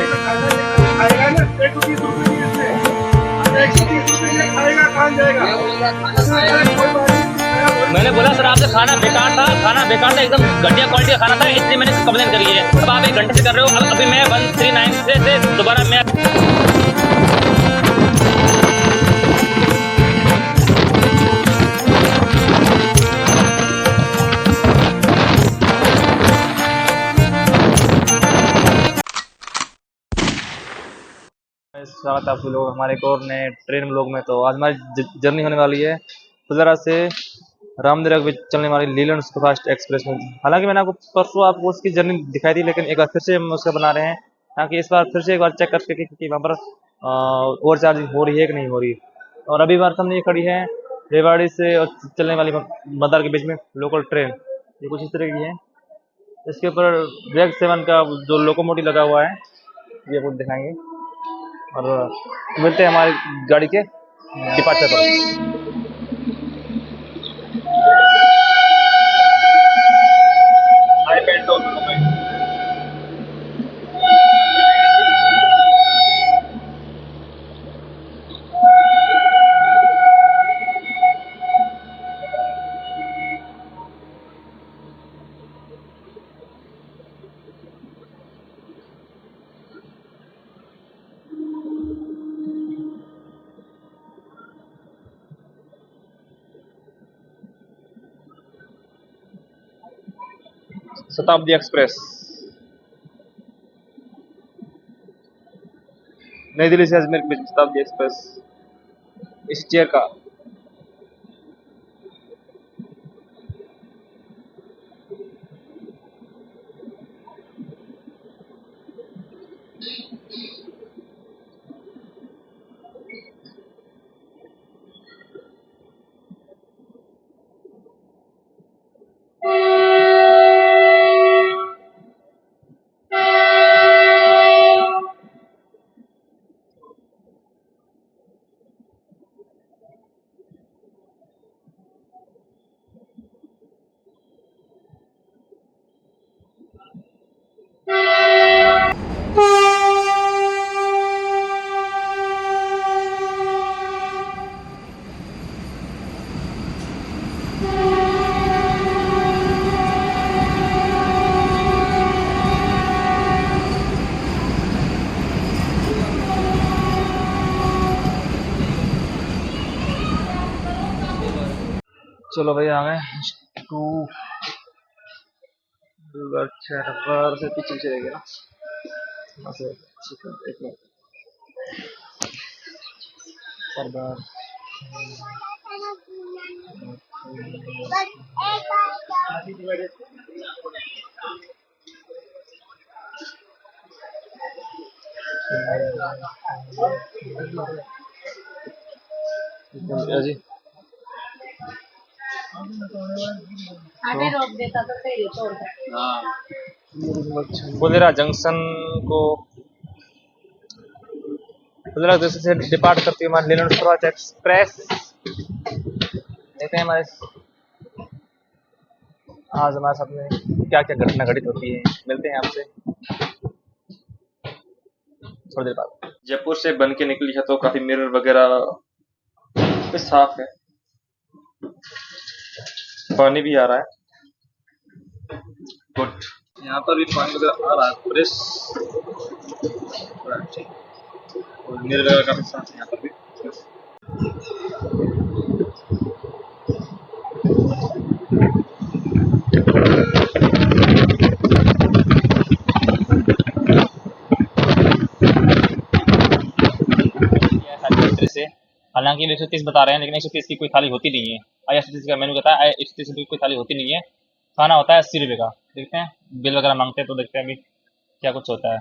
खाएगा ना 130 रुपये की इसमें 130 रुपये ये खाएगा कहाँ जाएगा। मैंने बोला सर आपसे खाना बेकार था, एकदम घटिया क्वालिटी का खाना था, इसलिए मैंने कंप्लेन करी है। अब आप 1 घंटे से कर रहे हो, अभी मैं 139 से दोबारा मैं स्वागत है आप लोग हमारे एक और नए ट्रेन ब्लॉग में। तो आज हमारी जर्नी होने वाली है फुलरा से रामदेवरा में चलने वाली लीलैंड सुपरफास्ट एक्सप्रेस में। हालांकि मैंने आपको परसों आपको उसकी जर्नी दिखाई थी, लेकिन एक बार फिर से हम उसका बना रहे हैं ताकि इस बार फिर से एक बार चेक करके कि वहाँ पर ओवर चार्जिंग हो रही है कि नहीं हो रही। और अभी बार हमने ये खड़ी है रेवाड़ी से और चलने वाली मदार के बीच में लोकल ट्रेन, ये कुछ इस तरह की है। इसके ऊपर वेग 7 का जो लोकोमोटिव लगा हुआ है ये आपको दिखाएंगे और मिलते हैं हमारी गाड़ी के डिपार्चर पर। शताब्दी एक्सप्रेस नई दिल्ली से अजमेर के बीच शताब्दी एक्सप्रेस इस चेयर का चलो भाई आ गए टू पर से पीछे चलेगा ना एक मिनट सरदार जी रोक देता तो सही छोड़ता। फुलेरा जंक्शन को फुलेरा जंक्शन से डिपार्ट करती है हमारी लीलैंड सुपरफास्ट एक्सप्रेस। देखते हैं हमारे आज हमारे साथ में क्या क्या घटना घटित होती है। मिलते हैं आपसे थोड़ी देर बाद। जयपुर से बन के निकली है तो काफी मिरर वगैरह पे साफ है, पानी भी आ रहा है। गुड, यहाँ पर भी पानी वगैरह आ रहा है फ्रेश, और मिरर वगैरह काफी साफ है यहाँ पर भी। से हालांकि 130 बता रहे हैं, लेकिन 130 की कोई थाली होती नहीं है। IRCTC का मेनू कहता है 130 की कोई थाली होती नहीं है, खाना होता है 80 रुपये का। देखते हैं बिल वगैरह मांगते हैं तो देखते हैं अभी क्या कुछ होता है।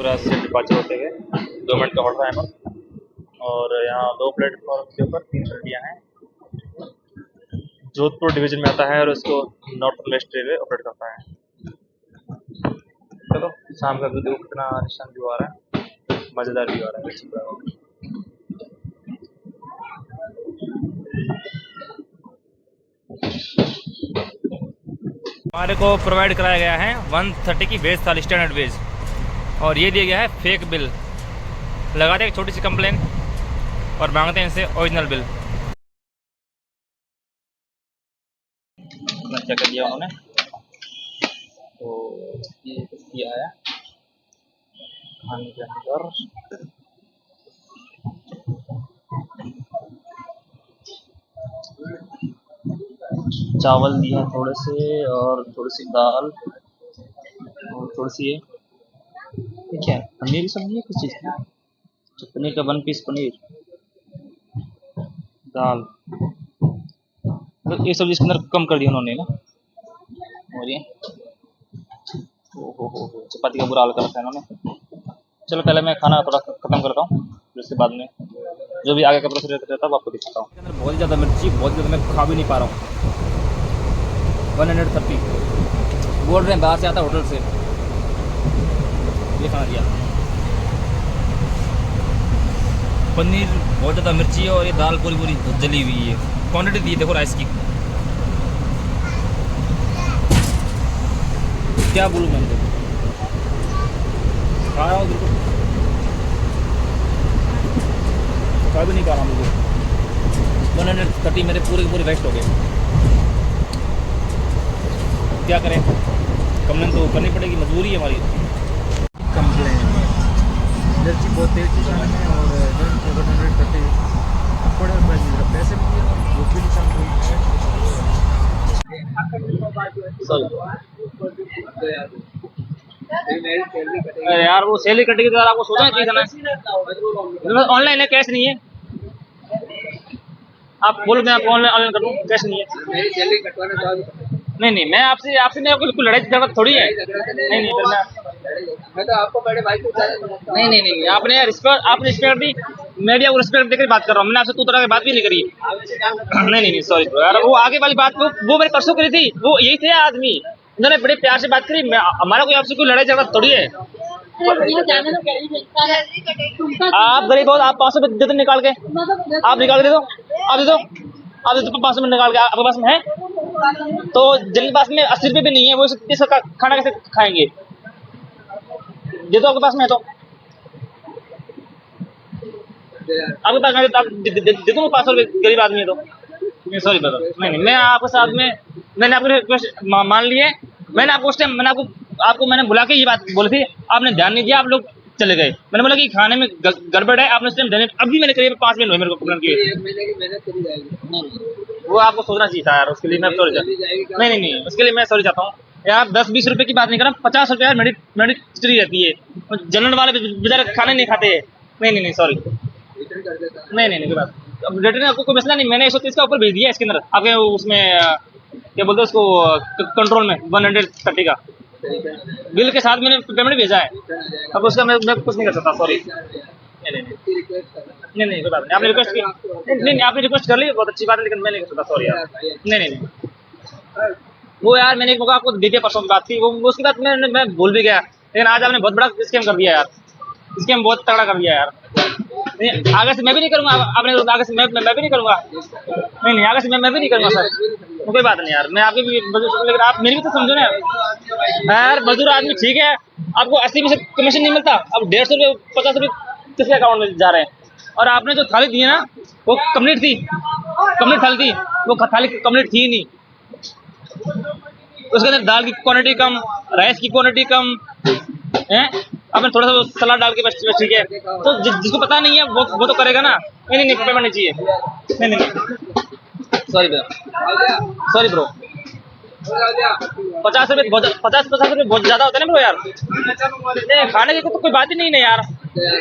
राजपुरा से डिपार्चर होते हुए 2 मिनट का हॉल्ट है यहाँ पर। और यहाँ 2 प्लेटफॉर्म के ऊपर 3 ट्रेनियाँ हैं। जोधपुर डिवीजन में आता है और इसको नॉर्थ वेस्ट रेलवे ऑपरेट करता है। चलो शाम का व्यू देखो कितना आलिशान व्यू आ रहा है, मज़ेदार व्यू आ रहा है। हमारे को प्रोवाइड कराया गया है 130 की वेज थाली, स्टैंडर्ड वेज, और ये दिया गया है फेक बिल। लगाते हैं एक छोटी सी कंप्लेन और मांगते हैं इनसे ओरिजिनल बिल। चेक कर दिया उन्होंने, तो ये दिया है खाने के अंदर। चावल दिए हैं थोड़े से, और थोड़ी सी दाल, और थोड़ी सी ये क्या है, पनीर की सब्जी है किस चीज़ की, तो पनीर का 1 पीस पनीर, दाल, तो ये सब्जी इसके अंदर कम कर दी उन्होंने ना। और ये हो चपाती का बुरा हाल कर रखा है इन्होंने। चलो पहले मैं खाना थोड़ा ख़त्म करता हूँ, फिर उसके बाद में जो भी आगे का प्रोसेस रहता है वो आपको दिखाता हूँ। बहुत ज़्यादा मिर्ची, बहुत ज़्यादा मैं खा भी नहीं पा रहा हूँ। 130 बोल रहे हैं बाहर से आता होटल से, ये खाना दिया। पनीर बहुत ज़्यादा मिर्ची है, और ये दाल पूरी पूरी जली हुई है। क्वांटिटी दी देखो राइस की, क्या बोलूँ मैं, खा रहा हूँ बिल्कुल, खा भी नहीं पा रहा हूँ बिल्कुल। 130 मेरे पूरे के पूरे वेस्ट हो गए। क्या करें, कंप्लेन तो करनी पड़ेगी, मजबूरी है हमारी। कंप्लेन मिर्ची बहुत तेज थी खाने में, और 130 थोड़े पैसे भी दिए, वो भी नहीं अरे यार वो सैलरी कटेगी तो आपको सोचना चाहिए ना। ऑनलाइन है, कैश नहीं है। आप बोलो मैं आपको ऑनलाइन कर दूँ, कैश नहीं है। मेरी सैलरी कटवाना चाहोगे? नहीं मैं आपसे मेरे को लड़ाई झगड़ा थोड़ी है। नहीं मैं तो आपको बड़े भाई को नहीं आपने रिस्पेक्ट दी, मैं भी आपको रिस्पेक्ट देकर बात कर रहा हूँ। मैंने आपसे तू तरह की बात भी नहीं करी। नहीं सॉरी यार, वो आगे वाली बात वो मेरे परसों करी थी, वो यही थे आदमी, उन्होंने बड़े प्यार से बात करी। हमारा कोई आपसे कोई लड़ाई झगड़ा थोड़ी है। आप गरीब हो, आप 500 रुपये दे दो निकाल के, आप निकाल के दे दो, आप दे दो 500 रुपये निकाल के। आपके पास में है तो, जिनके पास में 80 रुपये भी नहीं है वो इसका खाना कैसे खाएंगे? दे दो, आपके पास में है तो आपके पास में दे दो 500 रुपये, गरीब आदमी है तो। सॉरी ब्रदर, नहीं मैं आपके साथ में, मैंने आपकी रिक्वेस्ट मान ली है। मैंने आपको उस टाइम मैंने बुला के ये बात बोली थी, आपने ध्यान नहीं दिया, आप लोग चले गए। मैंने बोला कि खाने में गड़बड़ है, आपने उस टाइम ध्यान, अभी मैंने करीब 5 मिनट हुए मेरे को पकड़ के। 1 महीने की मेहनत करी जाएगी, वो आपको सोचना चाहिए था यार, उसके लिए मैं सॉरी चाहता हूँ। नहीं उसके लिए मैं सॉरी चाहता हूँ यार। 10-20 रुपए की बात नहीं कर रहा, 50 रुपये यार मेरी खिचड़ी रहती है, जनरल वाले बेचारे खाने नहीं खाते हैं। नहीं सॉरी, रिटर्न कर देता हूं। नहीं कोई बात, अब रिटर्न आपको कोई मसला नहीं। मैंने 130 का ऊपर भेज दिया इसके अंदर, आपके उसमें क्या बोलते हैं उसको, कंट्रोल में 130 का बिल के साथ मैंने पेमेंट भेजा है। अब उसका मैं कुछ नहीं कर सकता, सॉरी। नहीं कोई बात नहीं, आपने रिक्वेस्ट की, नहीं आपने रिक्वेस्ट कर ली, बहुत अच्छी बात है, लेकिन मैं नहीं कर सकता, सॉरी यार। नहीं वो यार मैंने एक मौका आपको दे दिया, परसों की बात थी वो, उसके बाद मैं भूल भी गया। लेकिन आज आपने बहुत बड़ा स्कैम कर दिया यार, स्कैम बहुत तगड़ा कर दिया यार। नहीं आगे से मैं भी नहीं करूँगा, आपने आगे से मैं भी नहीं करूँगा। नहीं आगे से मैं भी नहीं करूँगा सर, कोई बात नहीं यार, मैं आपकी भी, लेकिन आप मेरी भी तो समझो ना यार। मजदूर आदमी ठीक है, आपको 80% कमीशन नहीं मिलता, अब 150 रुपये 50 रुपये किसके अकाउंट में जा रहे हैं। और आपने जो थाली दी है ना, वो कंप्लीट थाली थी, वो थाली कंप्लीट थी नहीं। उसके अंदर दाल की क्वांटिटी कम, राइस की क्वांटिटी कम है, आपने थोड़ा सा सलाद डाल के बस ठीक है। तो जिसको पता नहीं है वो तो करेगा ना। नहीं पेमेंट नहीं चाहिए। नहीं सॉरी ब्रो, 50 रुपये 50 रुपये बहुत ज्यादा होता है ना ब्रो यार। नहीं खाने की तो कोई बात ही नहीं है यार।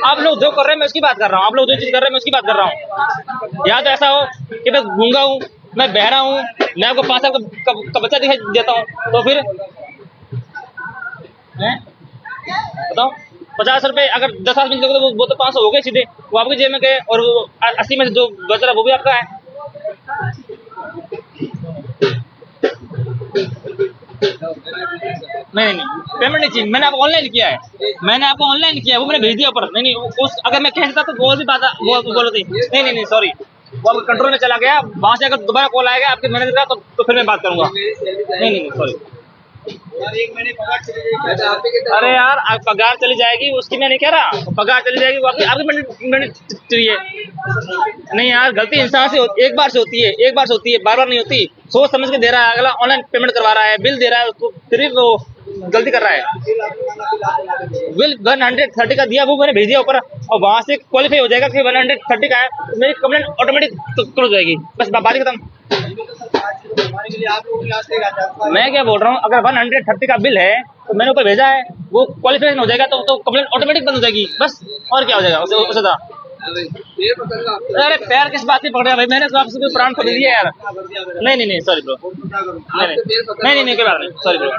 आप लोग जो कर रहे हैं मैं उसकी बात कर रहा हूँ, आप लोग जो चीज कर रहे हैं मैं उसकी बात कर रहा हूँ। या तो ऐसा हो कि मैं गूंगा हूँ, मैं बहरा हूँ, मैं आपको 5 साल का बच्चा दिखाई देता हूँ, तो फिर बताओ 50 रुपए अगर 10 आदमी दोगे तो वो तो 500 हो गए सीधे, वो आपकी जेब में गए, और वो 80 में से जो बच रहा वो भी आपका है। नहीं पेमेंट नहीं चाहिए, मैंने आपको ऑनलाइन किया है, मैंने आपको ऑनलाइन किया है, वो मैंने भेज दिया ऊपर। नहीं उस अगर मैं कह देता तो वो भी बात वो बोलो थी। नहीं सॉरी, वो आपके कंट्रोल में चला गया, वहां से अगर दोबारा कॉल आएगा आपके मैनेजर का तो फिर मैं बात करूंगा। नहीं सॉरी। अरे यार आप पगार चली जाएगी उसकी मैं नहीं कह रहा, पगार चली जाएगी वो आपकी मैंने चाहिए। नहीं यार गलती इंसान से एक बार से होती है, बार बार नहीं होती। सोच समझ के दे रहा है अगला, ऑनलाइन पेमेंट करवा रहा है, बिल दे रहा है उसको, फिर भी वो गलती कर रहा है। बिल 130 का दिया, वो मैंने भेज दिया ऊपर, और वहां से क्वालिफाई हो जाएगा कि 130 का है, तो मेरी कंप्लेंट ऑटोमेटिक क्लोज हो जाएगी, बस बात ही खत्म। मैं क्या बोल रहा हूँ, अगर 130 का बिल है तो मैंने ऊपर भेजा है, वो क्वालिफिकेशन हो जाएगा तो कंप्लेंट ऑटोमेटिक बंद हो जाएगी, बस और क्या हो जाएगा उससे था। अरे पैर किस बात से पकड़ रहा भाई, मैंने तो आपसे कोई प्राण पकड़ लिया यार। नहीं सॉरी ब्रो, नहीं कोई बात नहीं, सॉरी ब्रो।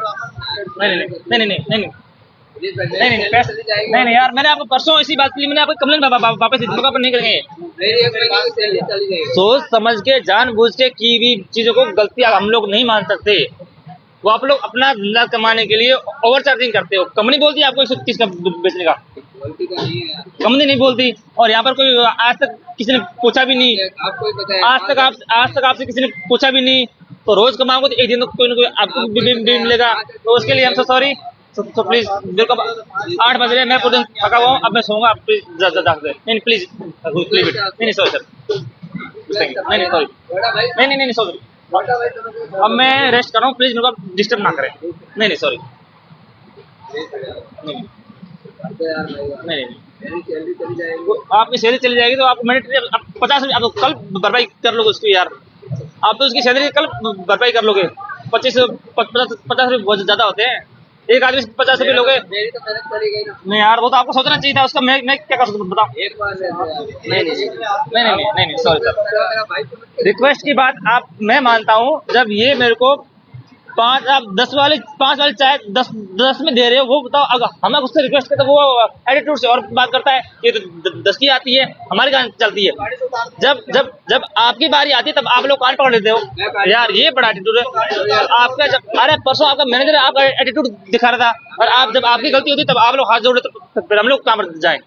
नहीं यार, मैंने आपको परसों इसी बात के लिए मैंने आपको कंप्लेंट वापस नहीं करेंगे। सोच समझ के जानबूझ के की भी चीजों को गलती हम लोग नहीं मान सकते। वो आप लोग अपना धंधा कमाने के लिए ओवर चार्जिंग करते हो। कंपनी बोलती है आपको 130 का बेचने का, कंपनी नहीं बोलती। और यहाँ पर कोई आज तक किसी ने पूछा भी नहीं, आज तक आपसे किसी ने पूछा भी नहीं। तो रोज कमाओगे तो एक दिन तो कोई ना कोई आपको भी मिलेगा, तो उसके लिए हम सो सॉरी। तो प्लीज, मेरे को 8 बज रहे, मैं पूरे दिन थका हुआ हूँ, अब मैं सोऊंगा, आप प्लीज नहीं प्लीज लीव इट। नहीं सॉरी सर, नहीं सॉरी, नहीं सॉरी, अब मैं रेस्ट कर रहा हूँ, प्लीज मेरे को डिस्टर्ब ना करें। नहीं सॉरी, नहीं आपकी सैलरी चली जाएगी तो आप मैंने 50 रुपये आप कल भरपाई कर लोगे उसकी यार, आप तो उसकी सैलरी कल भरपाई कर लोगे। 50 रुपये बहुत ज्यादा होते हैं, एक आदमी 50 रुपये लोगे। नहीं यार, वो तो आपको सोचना चाहिए था उसका, मैं क्या कर सकता हूँ बताओ। नहीं सॉरी सर, रिक्वेस्ट की बात आप मैं मानता हूँ, जब ये मेरे को 5 आप 5 वाली चाय 10 में दे रहे हो, वो बताओ। अगर हम उससे रिक्वेस्ट करते वो एटीट्यूड से और बात करता है, ये तो 10 की आती है, हमारी गान चलती है। जब आपकी बारी आती है तब आप लोग कान पकड़ लेते हो यार, ये बड़ा एटीट्यूड है आपका। जब अरे परसों आपका मैनेजर आपका एटीट्यूड दिखा रहा था, और आप जब आपकी गलती होती तब आप लोग हाथ जोड़े तो फिर हम लोग काम जाए।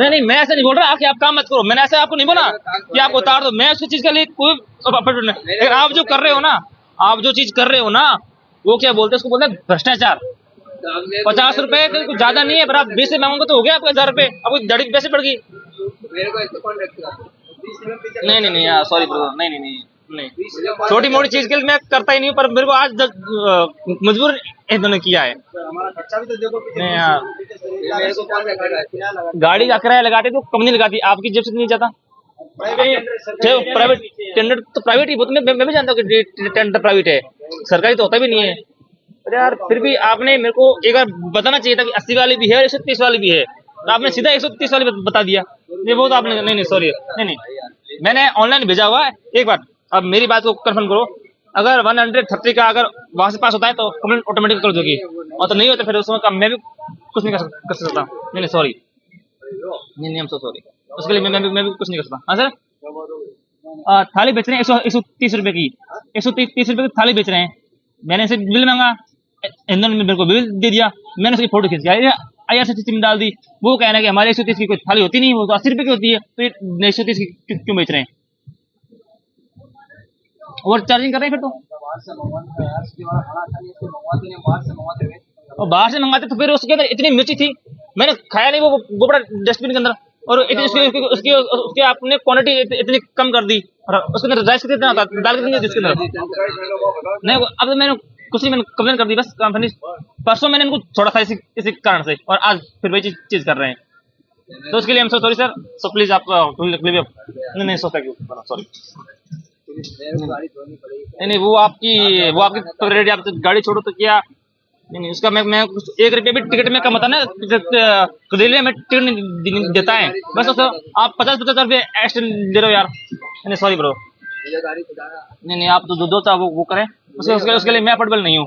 नहीं मैं ऐसे नहीं बोल रहा कि आप काम मत करो, मैंने ऐसे आपको नहीं बोला कि आप उतार दो, मैं उस चीज के लिए कोई नहीं। आप जो कर रहे हो ना, आप जो चीज कर रहे हो ना, वो क्या बोलते हैं उसको, बोलते हैं भ्रष्टाचार। 50 रुपए कुछ ज्यादा नहीं है, पर आप 20 से मांगोगे तो हो गया आपका 1000 रुपए, अब दड़ी पैसे पड़ गई। नहीं यार सॉरी ब्रो, नहीं छोटी मोटी चीज के लिए मैं करता ही नहीं हूँ, पर मेरे को आज मजबूर इन्होंने किया है। नहीं यार, गाड़ी का किराया लगाते तो कंपनी लगाती, आपकी जेब से नहीं जाता। प्राइवेट टेंडर तो प्राइवेट ही, मैं भी जानता हूँ कि टेंडर प्राइवेट है, सरकारी तो होता भी नहीं है। अरे यार फिर भी आपने मेरे को एक बार बताना चाहिए था कि 80 वाली भी है और 130 वाली भी है, तो आपने सीधा 130 वाली बता दिया। ये वो तो आपने नहीं सॉरी, नहीं मैंने ऑनलाइन भेजा हुआ है एक बार। अब मेरी बात को कंफर्म करो, अगर 130 का अगर वहां से पास होता है तो कंप्लेंट ऑटोमेटिक कर दोगी, और तो नहीं होता फिर उसमें मैं भी कुछ नहीं कर सकता। नहीं सॉरी, नहीं I'm so sorry, उसके लिए मैं भी कुछ नहीं कर सकता। हाँ सर, थाली बेच रहे हैं 130 रुपए की, 130 रुपए की थाली बेच रहे हैं। मैंने इसे बिल मांगा, इन्होंने मेरे को बिल दे दिया, मैंने उसकी फोटो खींच के IRCTC में डाल दी। वो कहना है कि हमारे 130 की कोई थाली होती नहीं, वो तो 80 रुपए की होती है, तो ये 130 की क्यों बेच रहे हैं? ओवर चार्जिंग कर रहे हैं फिर तो। और बाहर से मंगाते तो फिर उसके अंदर इतनी मिर्ची थी, मैंने खाया नहीं, वो बड़ा डस्टबिन के अंदर, और उसकी आपने क्वांटिटी इतनी कम कर दी, और उसके अंदर राइस कितना था, दाल कितनी थी उसके अंदर। नहीं अब तो मैंने कुछ नहीं, मैंने कंप्लेन कर दी बस, काम फिनिश। परसों मैंने इनको छोड़ा था इसी कारण से, और आज फिर वही चीज कर रहे हैं, तो उसके लिए हम सॉरी सर। सो प्लीज आप नहीं सो थैंक यू सॉरी। नहीं वो आपकी आप गाड़ी छोड़ो तो क्या। नहीं उसका मैं 1 रुपये भी टिकट में कम होता ना, रेलवे में टिकट नहीं देता है, बस तो आप 50 रुपये एक्स्ट्रा ले रहे हो यार। नहीं सॉरी ब्रो, नहीं आप तो दो वो करें। उसके लिए मैं अफोर्डेबल नहीं हूँ।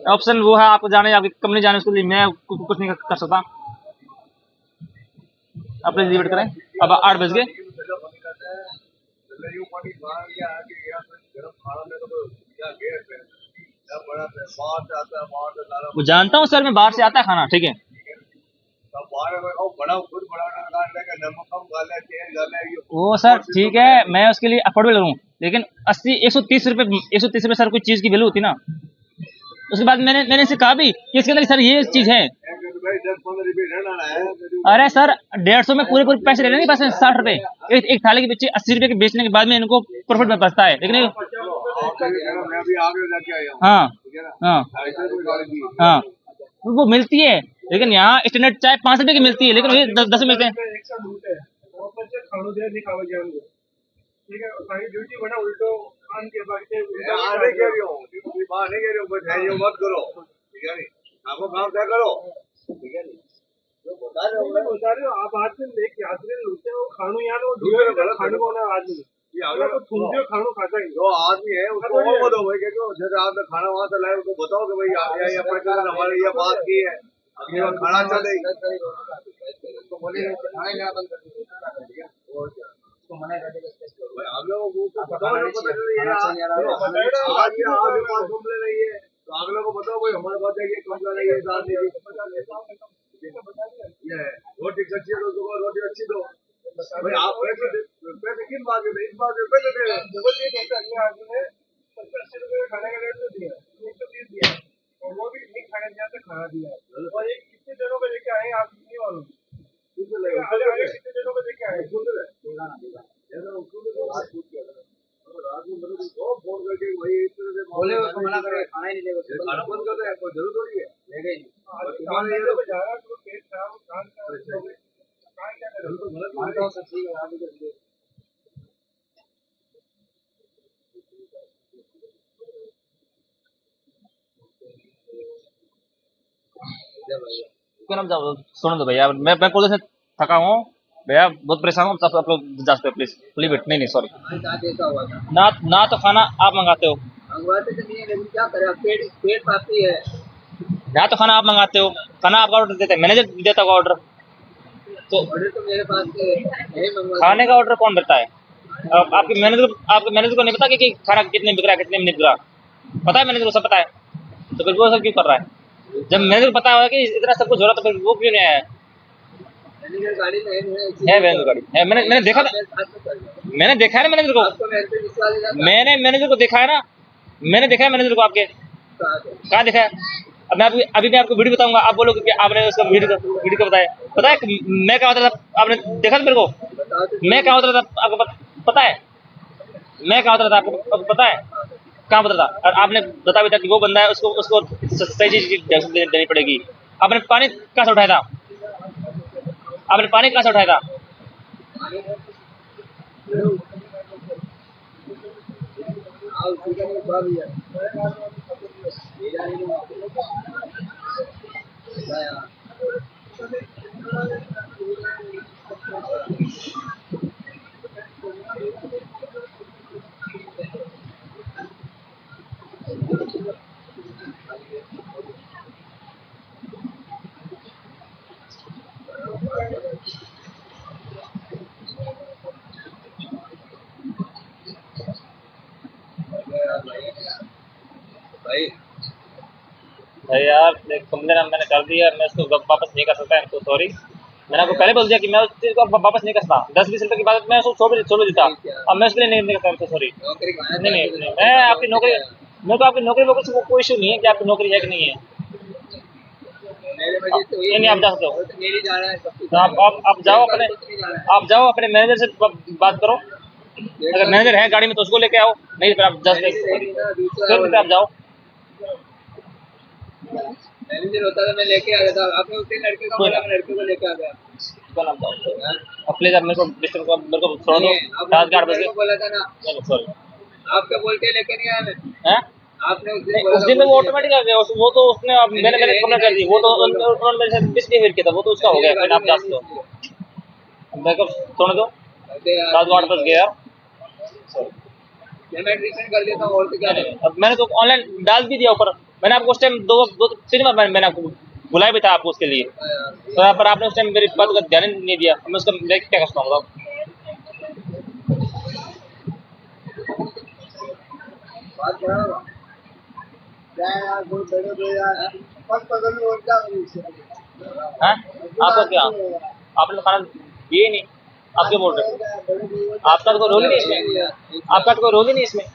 ऑप्शन वो है, आपको जाने, आपकी कंपनी जाने, उसके लिए मैं कुछ नहीं कर सकता। आप प्लीज लीव इट करें। अब 8 बज गए। वो जानता हूँ सर, मैं बाहर से आता है खाना, ठीक है। वो सर ठीक है, मैं उसके लिए अफोर्डेबल हूँ, लेकिन 130 रुपये सर कोई चीज की वैल्यू होती ना। उसके बाद मैंने इसे कहा भी कि इसके अंदर सर ये चीज है। अरे सर 150 में पूरे पैसे ले लेंगे, बस 60 रुपए एक थाली के पीछे 80 रुपए के बेचने के बाद में इनको प्रॉफिट बचता है, लेकिन हाँ हाँ हाँ वो मिलती है, लेकिन यहाँ स्टैंडर्ड चाय 5 रुपए की मिलती है, लेकिन ये 10 मिलते हैं। आप आदमी लेके आदमी लूटे हो खानू यार, वो खानू वाला आदमी तो खानू खाता ही जो आदमी है उसको बताओ भाई, जैसे आपने खाना वहां से लाए उसको बताओ कि भाई हमारे ये बात की है, खाना चले आप लोगों को बताओ भाई हमारे पास रोटी कच्ची है तो रोटी अच्छी दो भाई। आप पैसे किन बात में, इस बात में पैसे दे रहे हैं। 70-80 रुपये खाने का रेट तो दिया, 130 दिया, और वो भी नहीं खाने दिया तो खाना दिया। और ये कितने दिनों में लेके आए आप नहीं मालूम, कितने दिनों में लेके आए बोले उसको मना करे, खाना ही नहीं देगा, खाना बंद कर दे, कोई जरूरत थोड़ी है लेगा ही नहीं। पेट खराब सुनो तो भैया, मैं कॉलेज से थका हूँ भैया, बहुत परेशान हूँ। आप लोग जा सकते हो, प्लीज लीव इट। नहीं सॉरी, ना तो खाना आप मंगाते हो, मंगवाते तो नहीं है, लेकिन क्या करें, पेट पाती है। ना तो खाना आप मंगाते हो, खाना आपका ऑर्डर देते हैं, मैनेजर देता होगा ऑर्डर। तो ऑर्डर तो मेरे पास नहीं मंगवा, खाने का ऑर्डर कौन देता है? आपके मैनेजर को नहीं पता कि खाना कितने बिक रहा है, कितने में नहीं बिक रहा? पता है मैनेजर को, सब पता है, तो फिर वो सब क्यों कर रहा है? जब मैनेजर को पता होगा कि इतना सब कुछ हो रहा तो फिर वो क्यों नहीं आया? गाड़ी है मैनेजर गाड़ी है, मैंने देखा था, मैंने देखा है ना मैनेजर को, मैंने मैनेजर को देखा है ना, मैंने देखा है मैनेजर को। आपके कहाँ देखा है? अब मैं अभी मैं आपको वीडियो बताऊंगा, आप बोलोगे कि आपने उसका वीडियो को बताया। पता है मैं क्या होता था? आपने देखा था मेरे को, मैं क्या होता था आपको पता है? मैं क्या होता था आपको पता है? कहाँ पता था? और आपने बता भी था कि वो बंदा है, उसको सही चीज देनी पड़ेगी। आपने पानी कहाँ से उठाया था? आपने पानी कहाँ से उठाया था? भाई यार कंप्लेन मैंने कर दिया, मैं इसको वापस नहीं कर सकता। I am so sorry. मैंने आपको पहले बोल दिया कि मैं उस चीज़ को वापस नहीं कर सकता। 10-20 रुपए की बात मैं उसको छोड़ देता, अब मैं उसके लिए नहीं कर सकता। सॉरी, नहीं, मैं आपकी नौकरी, मेरे को आपकी नौकरी वोकरी से कोई इशू नहीं है कि आपकी नौकरी है कि नहीं है। नहीं, आप जा सकते हो, आप जाओ अपने मैनेजर से बात करो। अगर मैनेजर है गाड़ी में तो उसको लेके आओ, नहीं फिर आप फिर आप जाओ। मैनेजर होता था मैं लेके आ जाता, आपने उसी लड़के का बोला, मैं लड़के को लेके आ गया। प्लीज आप मेरे को डिस्टर्ब मेरे को छोड़ दो। 8 बजे बोला था ना, सॉरी, आपका बोल के लेके नहीं आया मैं। हैं? आपने उस दिन में वो ऑटोमेटिक आ गया, वो तो उसने मैंने कंप्लेंट कर दी, वो तो उन्होंने मेरे साथ मिसबिहेव किया था, वो तो उसका हो गया। फिर आप जा सकते हो, मेरे को छोड़ दो। 7-8 बज गए यार, सॉरी। पेमेंट रिटर्न कर देता हूँ और तो क्या करूँ? अब मैंने तो ऑनलाइन डाल भी दिया ऊपर। मैंने आपको उस टाइम दो तीन बार मैंने आपको बुलाया भी था आपको उसके लिए, तो पर आपने उस टाइम मेरी बात का ध्यान नहीं दिया। मैं उसका मैं क्या कर सकता हूँ? बात करो क्या यार, दो दे दो यार, बस पकड़ लो और क्या करूँ इससे? हाँ, आपका क्या? आपने खाना दिए ही नहीं, आप क्या बोल रहे हो? आपका तो कोई रोल ही नहीं इसमें, आपका तो कोई रोल ही नहीं इसमें।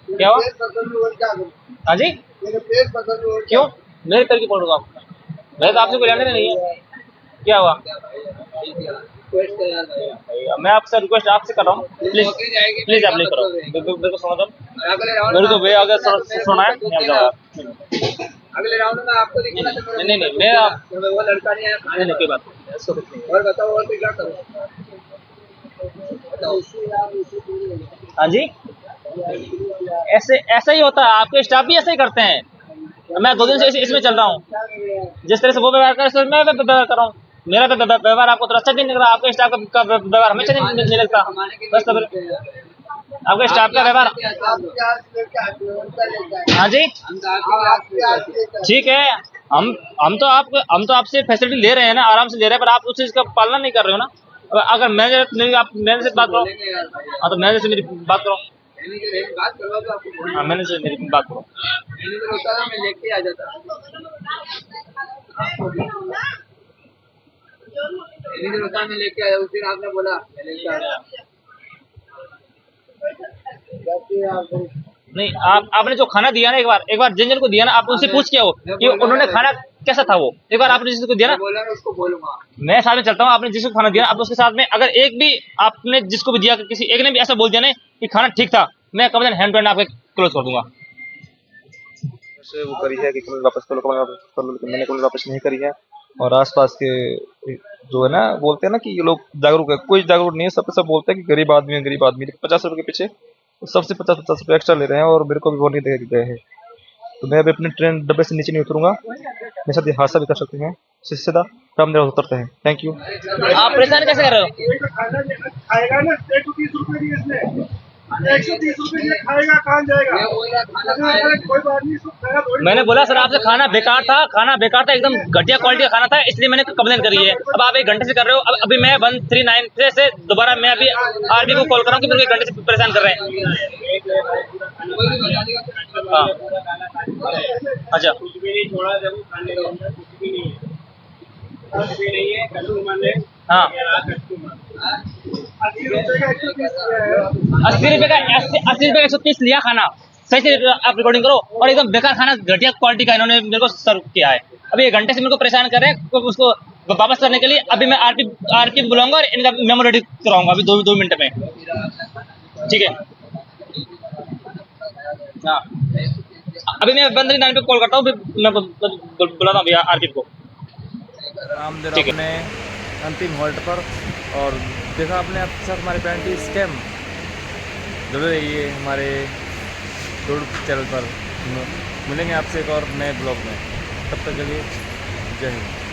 क्या हुआ? पेट पकड़ लो और क्या करूँ? हाँ जी, मेरे पेट पकड़ लो और क्यों मेरे पैर की पकड़ूंगा आप? मैं तो आपसे कोई लेने नहीं है। क्या हुआ? रिक्वेस्ट है यार भाई। मैं आपसे रिक्वेस्ट आपसे कर रहा हूँ, प्लीज प्लीज आप नहीं करो, मेरे को सुनो तुम, अगले राउंड मेरे को अगर सुना है मैं जाऊँगा। अगले राउंड में आपको दिखेगा तो मेरे नहीं, को मैं आप तो वो लड़का नहीं आया खाने नहीं कोई बात नहीं, इसको कुछ नहीं। और बताओ और फिर क्या करूँ? बताओ। हाँ जी, ऐसे ऐसा ही होता है, आपके स्टाफ भी ऐसा ही करते हैं। मैं 2 दिन से इसमें चल रहा हूँ, जिस तरह से वो व्यवहार कर रहे हैं मैं व्यवहार कर रहा हूँ। मेरा व्यवहार आपको तो अच्छा नहीं लग रहा, आपके स्टाफ का व्यवहार हमेशा नहीं लगता। बस तो फिर आपके स्टाफ का व्यवहार। हाँ जी, ठीक है, हम तो आपसे फैसिलिटी ले रहे हैं ना, आराम से ले रहे हैं, पर आप उस चीज का पालना नहीं कर रहे हो ना। अगर मैनेजर आप मैनेजर से बात करो, हाँ तो मैनेजर से मेरी बात करो। बात करवा दो आपको, हाँ, मैनेजर से मेरी बात करो। मैनेजर होता ना मैं लेके आ जाता। मैनेजर होता मैं लेके आया, उस दिन आपने बोला मैं लेके आ गया। नहीं, आपने जो खाना दिया ना, एक बार जिन को दिया ना, आप उनसे पूछ के आओ कि उन्होंने खाना कैसा था। वो एक बार आपने जिसको दिया ना, बोला मैं उसको बोलूंगा। मैं साथ में चलता हूँ, आपने जिसको खाना दिया आप उसके साथ में, अगर एक भी आपने जिसको भी दिया किसी एक ने भी ऐसा बोल दिया ना कि खाना ठीक था, मैं कब हैंड टू हैंड आपके क्लोज कर दूंगा। से वो करी है कि कमेंट वापस कर लो, कमेंट वापस कर लो, लेकिन मैंने कमेंट वापस नहीं करी है। और आसपास के जो है ना, बोलते हैं ना कि ये लोग जागरूक है, कोई जागरूक नहीं है। सब बोलते हैं कि गरीब आदमी है, गरीब आदमी, 50 रुपए के पीछे सबसे 50 रुपये एक्स्ट्रा ले रहे हैं, और मेरे को भी वो नहीं दे गए हैं। तो मैं अभी अपने ट्रेन डब्बे से नीचे नहीं उतरूंगा, मेरे साथ ये हादसा भी कर सकते हैं। सीधा रामदेव उतरते हैं। Thank you. आप परेशान कैसे कर रहे हो? खाएगा ना 130 रुपए दिए इसने, 130 रुपए दिए, खाएगा कहाँ जाएगा? कोई बात नहीं, इसको खाना थोड़ी। मैंने बोला सर आपसे खाना बेकार था, एकदम घटिया क्वालिटी का खाना था, इसलिए मैंने कंप्लेन करी है। अब आप 1 घंटे से कर रहे हो, अभी मैं 139 से दोबारा मैं अभी आरबी को कॉल कर रहा हूँ कि मेरे को 1 घंटे से परेशान कर रहे हैं। हाँ, अच्छा, हाँ, 80 रुपए का 130 दिया है। 80 रुपए का 130 लिया खाना। सही से आप रिकॉर्डिंग करो। और एकदम बेकार खाना, घटिया क्वालिटी का इन्होंने मेरे को सर्व किया है। अभी 1 घंटे से मेरे को परेशान कर रहे हैं, तो उसको वापस करने के लिए अभी मैं आरपी बुलाऊंगा और इनका मेमो रेडी कराऊंगा अभी 2 मिनट में। ठीक है, हाँ, अभी मैं 139 पे कॉल करता हूँ, मैं बुलाता हूँ भैया आरपी को। रामदेव ठीक है। अपने अंतिम हॉल्ट पर, और देखा आपने आपके साथ हमारे पेनल्टी स्कैम जुड़े रहिए हमारे चैनल पर। मिलेंगे आपसे एक और नए ब्लॉग में, तब तक के लिए जय हिंद।